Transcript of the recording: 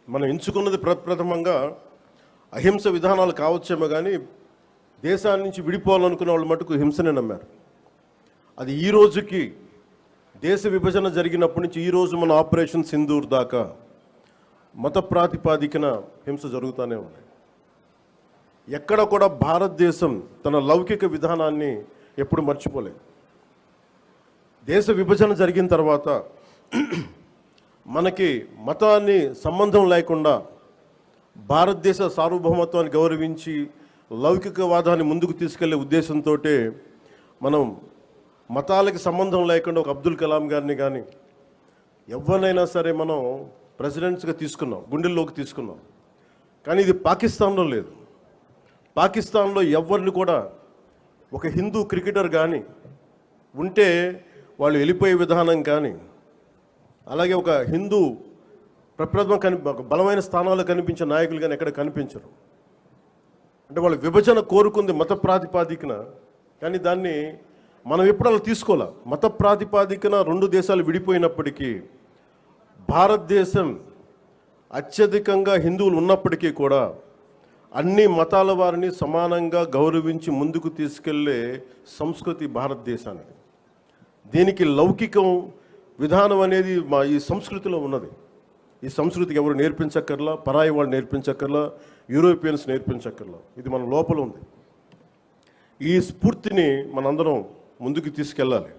మనం ఎంచుకున్నది ప్రప్రథమంగా అహింస విధానాలు కావచ్చేమో కానీ దేశాన్ని నుంచి విడిపోవాలనుకున్న వాళ్ళు మటుకు హింసనే నమ్మారు. అది ఈ రోజుకి దేశ విభజన జరిగినప్పటి నుంచి ఈరోజు మన ఆపరేషన్ సింధూర్ దాకా మత ప్రాతిపాదికన హింస జరుగుతూనే ఉన్నాయి. ఎక్కడ కూడా భారతదేశం తన లౌకిక విధానాన్ని ఎప్పుడు మర్చిపోలేదు. దేశ విభజన జరిగిన తర్వాత మనకి మతాన్ని సంబంధం లేకుండా భారతదేశ సార్వభౌమత్వాన్ని గౌరవించి లౌకికవాదాన్ని ముందుకు తీసుకెళ్లే ఉద్దేశంతో మనం మతాలకి సంబంధం లేకుండా ఒక అబ్దుల్ కలాం గారిని కానీ ఎవరినైనా సరే మనం ప్రెసిడెంట్స్గా తీసుకున్నాం, గుండెల్లోకి తీసుకున్నాం. కానీ ఇది పాకిస్తాన్లో లేదు. పాకిస్తాన్లో ఎవరిని కూడా ఒక హిందూ క్రికెటర్ కానీ ఉంటే వాళ్ళు వెళ్ళిపోయే విధానం కానీ, అలాగే ఒక హిందూ బలమైన స్థానాల్లో కనిపించే నాయకులు కానీ ఎక్కడ కనిపించరు. అంటే వాళ్ళు విభజన కోరుకుంది మత ప్రాతిపాదికన, కానీ దాన్ని మనం ఎప్పుడు అలా తీసుకోవాలి. మత ప్రాతిపాదికన రెండు దేశాలు విడిపోయినప్పటికీ భారతదేశం అత్యధికంగా హిందువులు ఉన్నప్పటికీ కూడా అన్ని మతాల వారిని సమానంగా గౌరవించి ముందుకు తీసుకెళ్లే సంస్కృతి భారతదేశానికి. దీనికి లౌకికం విధానం అనేది ఈ సంస్కృతిలో ఉన్నది. ఈ సంస్కృతికి ఎవరు నేర్పించక్కర్లా, పరాయి వాళ్ళు నేర్పించక్కర్లా, యూరోపియన్స్ నేర్పించక్కర్లా. ఇది మన లోపల ఉంది. ఈ స్ఫూర్తిని మనందరం ముందుకు తీసుకెళ్ళాలి.